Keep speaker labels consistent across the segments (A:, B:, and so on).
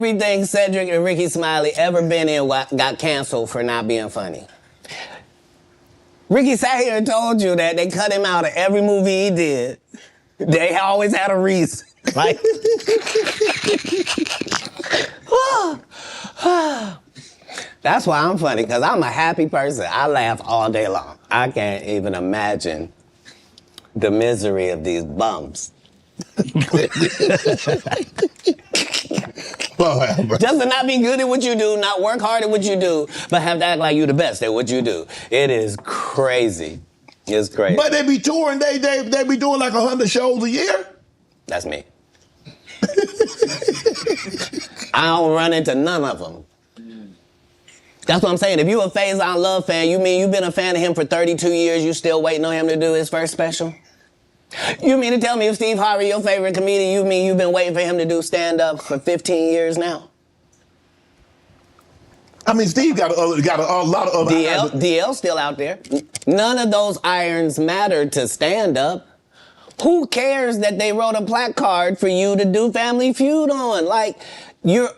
A: Everything Cedric and Ricky Smiley ever been in got canceled for not being funny. Ricky sat here and told you that they cut him out of every movie he did. They always had a reason. Like, that's why I'm funny, because I'm a happy person. I laugh all day long. I can't even imagine the misery of these bums. Just to not be good at what you do, not work hard at what you do, but have to act like you the best at what you do. It is crazy. It's crazy.
B: But they be touring, they be doing like 100 shows a year?
A: That's me. I don't run into none of them. That's what I'm saying. If you a Faison Love fan, you mean you've been a fan of him for 32 years, you still waiting on him to do his first special? You mean to tell me if Steve Harvey, your favorite comedian, you mean you've been waiting for him to do stand-up for 15 years now?
B: I mean, Steve got a lot of other...
A: DL's still out there. None of those irons matter to stand-up. Who cares that they wrote a placard for you to do Family Feud on? Like, you're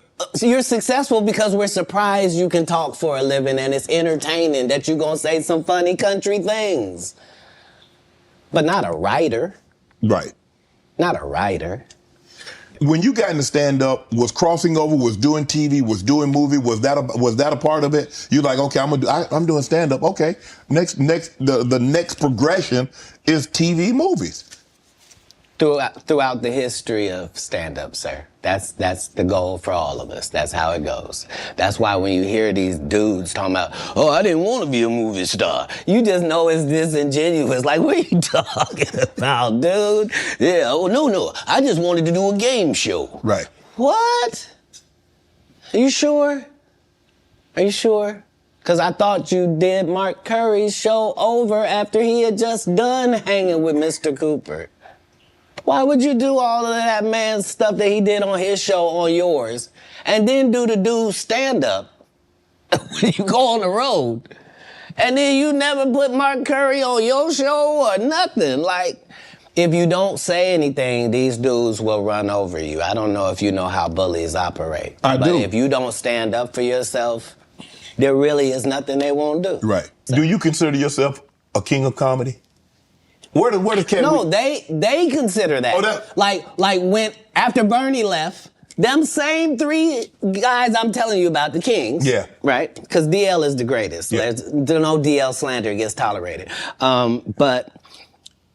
A: successful because we're surprised you can talk for a living and it's entertaining that you're gonna say some funny country things. But not a writer.
B: Right.
A: Not a writer.
B: When you got into stand-up, was crossing over, was doing TV, was doing movie, was that a part of it? You're like, okay, I'm doing stand-up. Okay, the next progression is TV movies.
A: Throughout the history of stand-up, sir. That's the goal for all of us. That's how it goes. That's why when you hear these dudes talking about, oh, I didn't want to be a movie star, you just know it's disingenuous. Like, what are you talking about, dude? Yeah, oh, no, I just wanted to do a game show.
B: Right.
A: What? Are you sure? Are you sure? Because I thought you did Mark Curry's show over after he had just done hanging with Mr. Cooper. Why would you do all of that man's stuff that he did on his show on yours and then do the dude's stand-up when you go on the road? And then you never put Mark Curry on your show or nothing. Like, if you don't say anything, these dudes will run over you. I don't know if you know how bullies operate.
B: I do.
A: But if you don't stand up for yourself, there really is nothing they won't do.
B: Right. So. Do you consider yourself a king of comedy? Where does Katt?
A: No, they consider that.
B: Oh,
A: like when after Bernie left, them same three guys I'm telling you about, the kings.
B: Yeah.
A: Right? Because DL is the greatest.
B: Yeah.
A: There's no DL slander gets tolerated. But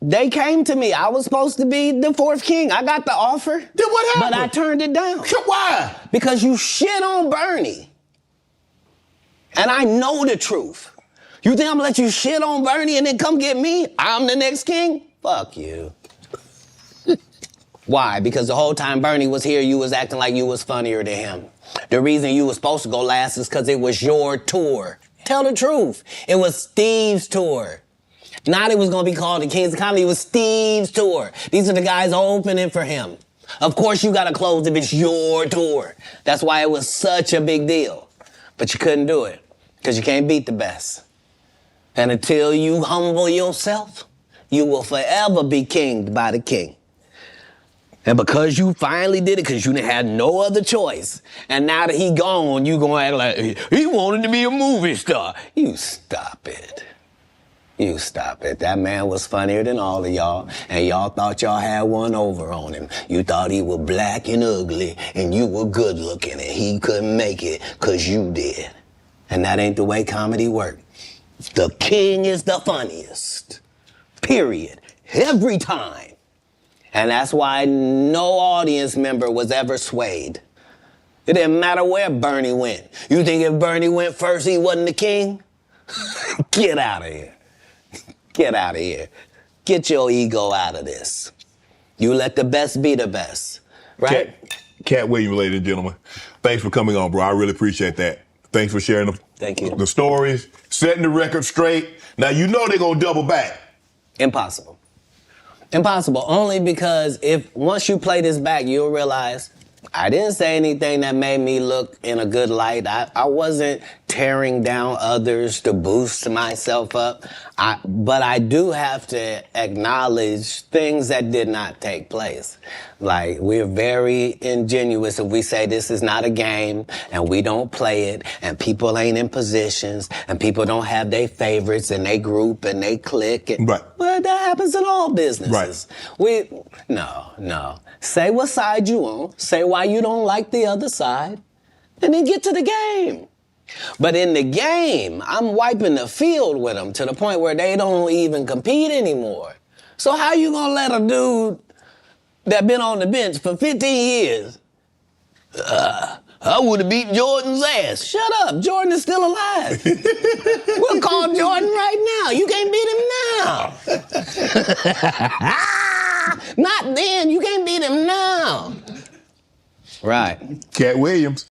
A: they came to me. I was supposed to be the fourth king. I got the offer.
B: Then what happened?
A: But I turned it down.
B: Why?
A: Because you shit on Bernie. And I know the truth. You think I'm gonna let you shit on Bernie and then come get me? I'm the next king? Fuck you. Why? Because the whole time Bernie was here, you was acting like you was funnier than him. The reason you was supposed to go last is because it was your tour. Tell the truth. It was Steve's tour. Not it was gonna be called the Kings of Comedy, it was Steve's tour. These are the guys opening for him. Of course you gotta close if it's your tour. That's why it was such a big deal. But you couldn't do it, because you can't beat the best. And until you humble yourself, you will forever be kinged by the king. And because you finally did it, because you had no other choice, and now that he gone, you gonna act like he wanted to be a movie star. You stop it. You stop it. That man was funnier than all of y'all, and y'all thought y'all had one over on him. You thought he was black and ugly, and you were good looking, and he couldn't make it because you did. And that ain't the way comedy works. The king is the funniest. Period. Every time. And that's why no audience member was ever swayed. It didn't matter where Bernie went. You think if Bernie went first, he wasn't the king? Get out of here. Get out of here. Get your ego out of this. You let the best be the best. Right?
B: Katt Williams, ladies and gentlemen. Thanks for coming on, bro. I really appreciate that. Thanks for sharing the stories, setting the record straight. Now, you know they're going to double back.
A: Impossible. Impossible. Only because once you play this back, you'll realize I didn't say anything that made me look in a good light. I wasn't tearing down others to boost myself up. But I do have to acknowledge things that did not take place. Like, we're very ingenuous if we say this is not a game and we don't play it and people ain't in positions and people don't have their favorites and they group and they click. And,
B: right.
A: Well, that happens in all businesses.
B: Right.
A: No. Say what side you on. Say why you don't like the other side. And then get to the game. But in the game, I'm wiping the field with them to the point where they don't even compete anymore. So how you gonna let a dude that been on the bench for 15 years, I would have beat Jordan's ass. Shut up, Jordan is still alive. We'll call Jordan right now. You can't beat him now. Not then, you can't beat him now. Right.
B: Katt Williams.